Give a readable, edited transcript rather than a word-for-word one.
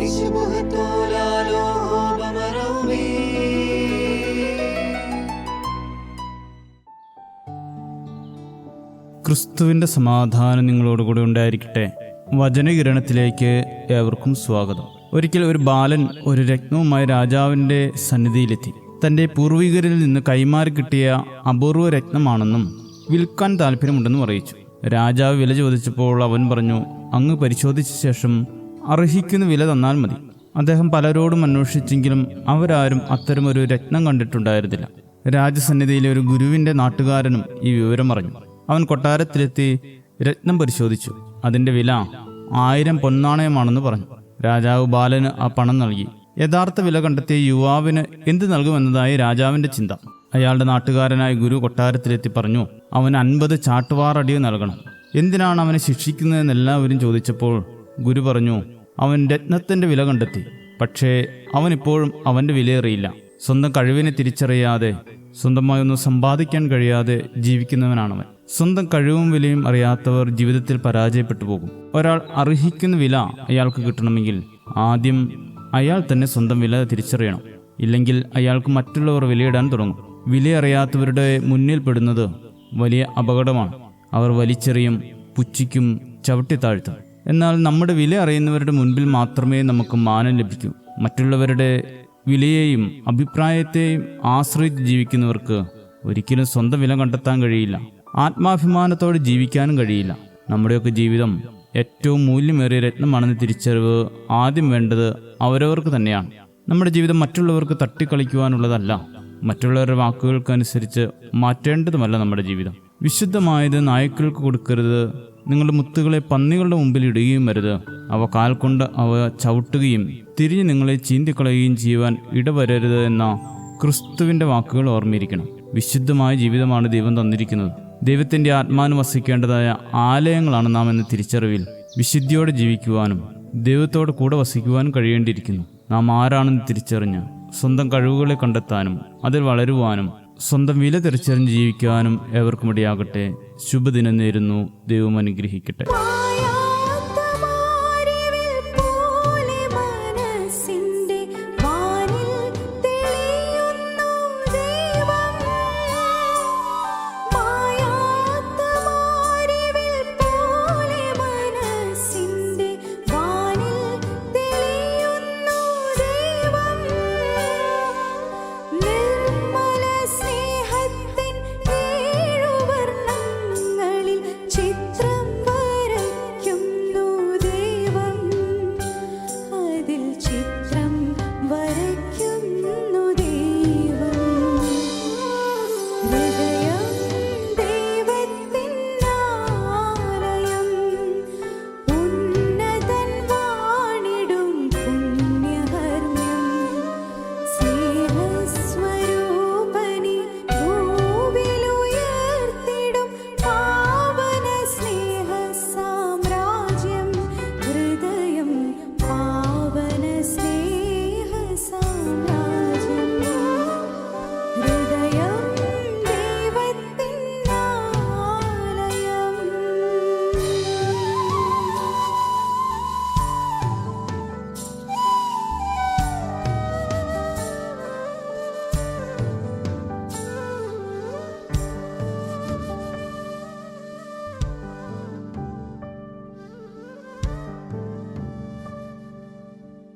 ക്രിസ്തുവിൻ്റെ സമാധാനം നിങ്ങളോടുകൂടി ഉണ്ടായിരിക്കട്ടെ. വചനകിരണത്തിലേക്ക് ഏവർക്കും സ്വാഗതം. ഒരിക്കൽ ഒരു ബാലൻ ഒരു രത്നവുമായി രാജാവിൻ്റെ സന്നിധിയിലെത്തി. തൻ്റെ പൂർവികരിൽ നിന്ന് കൈമാറി കിട്ടിയ അപൂർവ രത്നമാണെന്നും വിൽക്കാൻ താല്പര്യമുണ്ടെന്നും അറിയിച്ചു. രാജാവ് വില ചോദിച്ചപ്പോൾ അവൻ പറഞ്ഞു, അങ്ങ് പരിശോധിച്ച ശേഷം അർഹിക്കുന്ന വില തന്നാൽ മതി. അദ്ദേഹം പലരോടും അന്വേഷിച്ചെങ്കിലും അവരാരും അത്തരമൊരു രത്നം കണ്ടിട്ടുണ്ടായിരുന്നില്ല. രാജസന്നിധിയിലെ ഒരു ഗുരുവിൻ്റെ നാട്ടുകാരനും ഈ വിവരം അറിഞ്ഞു. അവൻ കൊട്ടാരത്തിലെത്തി രത്നം പരിശോധിച്ചു. അതിൻ്റെ വില 1000 പൊന്നാണയമാണെന്ന് പറഞ്ഞു. രാജാവ് ബാലന് ആ പണം നൽകി. യഥാർത്ഥ വില കണ്ടെത്തിയ യുവാവിന് എന്ത് നൽകുമെന്നതായി രാജാവിൻ്റെ ചിന്ത. അയാളുടെ നാട്ടുകാരനായ ഗുരു കൊട്ടാരത്തിലെത്തി പറഞ്ഞു, അവന് 50 ചാട്ടുവാറടി നൽകണം. എന്തിനാണ് അവനെ ശിക്ഷിക്കുന്നതെന്ന് എല്ലാവരും ചോദിച്ചപ്പോൾ ഗുരു പറഞ്ഞു, അവൻ രത്നത്തിൻ്റെ വില കണ്ടെത്തി. പക്ഷേ അവനിപ്പോഴും അവൻ്റെ വിലയറിയില്ല. സ്വന്തം കഴിവിനെ തിരിച്ചറിയാതെ, സ്വന്തമായി ഒന്നും സമ്പാദിക്കാൻ കഴിയാതെ ജീവിക്കുന്നവനാണവൻ. സ്വന്തം കഴിവും വിലയും അറിയാത്തവർ ജീവിതത്തിൽ പരാജയപ്പെട്ടു പോകും. ഒരാൾ അർഹിക്കുന്ന വില അയാൾക്ക് കിട്ടണമെങ്കിൽ ആദ്യം അയാൾ തന്നെ സ്വന്തം വില തിരിച്ചറിയണം. ഇല്ലെങ്കിൽ അയാൾക്ക് മറ്റുള്ളവർ വിലയിടാൻ തുടങ്ങും. വിലയറിയാത്തവരുടെ മുന്നിൽ പെടുന്നത് വലിയ അപകടമാണ്. അവർ വലിച്ചെറിയും, പുച്ഛിക്കും, ചവിട്ടിത്താഴ്ത്തും. എന്നാൽ നമ്മുടെ വില അറിയുന്നവരുടെ മുൻപിൽ മാത്രമേ നമുക്ക് മാനം ലഭിക്കൂ. മറ്റുള്ളവരുടെ വിലയെയും അഭിപ്രായത്തെയും ആശ്രയിച്ച് ജീവിക്കുന്നവർക്ക് ഒരിക്കലും സ്വന്തം വില കണ്ടെത്താൻ കഴിയില്ല. ആത്മാഭിമാനത്തോടെ ജീവിക്കാനും കഴിയില്ല. നമ്മുടെയൊക്കെ ജീവിതം ഏറ്റവും മൂല്യമേറിയ രത്നമാണെന്ന് തിരിച്ചറിവ് ആദ്യം വേണ്ടത് അവരവർക്ക് തന്നെയാണ്. നമ്മുടെ ജീവിതം മറ്റുള്ളവർക്ക് തട്ടിക്കളിക്കുവാനുള്ളതല്ല. മറ്റുള്ളവരുടെ വാക്കുകൾക്കനുസരിച്ച് മാറ്റേണ്ടതുമല്ല നമ്മുടെ ജീവിതം. വിശുദ്ധമായത് നായ്ക്കൾക്ക് കൊടുക്കരുത്. നിങ്ങളുടെ മുത്തുകളെ പന്നികളുടെ മുമ്പിൽ ഇടുകയും വരുത്. അവ കാൽ കൊണ്ട് അവ ചവിട്ടുകയും തിരിഞ്ഞ് നിങ്ങളെ ചീന്തിക്കളയുകയും ചെയ്യുവാൻ ഇടവരരുത് എന്ന ക്രിസ്തുവിൻ്റെ വാക്കുകൾ ഓർമ്മിയിരിക്കണം. വിശുദ്ധമായ ജീവിതമാണ് ദൈവം തന്നിരിക്കുന്നത്. ദൈവത്തിൻ്റെ ആത്മാവിന് വസിക്കേണ്ടതായ ആലയങ്ങളാണ് നാം എന്ന തിരിച്ചറിവിൽ വിശുദ്ധിയോടെ ജീവിക്കുവാനും ദൈവത്തോട് കൂടെ വസിക്കുവാനും കഴിയേണ്ടിയിരിക്കുന്നു. നാം ആരാണെന്ന് തിരിച്ചറിഞ്ഞ് സ്വന്തം കഴിവുകളെ കണ്ടെത്താനും അതിൽ വളരുവാനും സ്വന്തം വില തിരിച്ചറിഞ്ഞ് ജീവിക്കാനും ഏവർക്കും ഇടയാകട്ടെ. ശുഭദിനം നേരുന്നു. ദൈവം അനുഗ്രഹിക്കട്ടെ.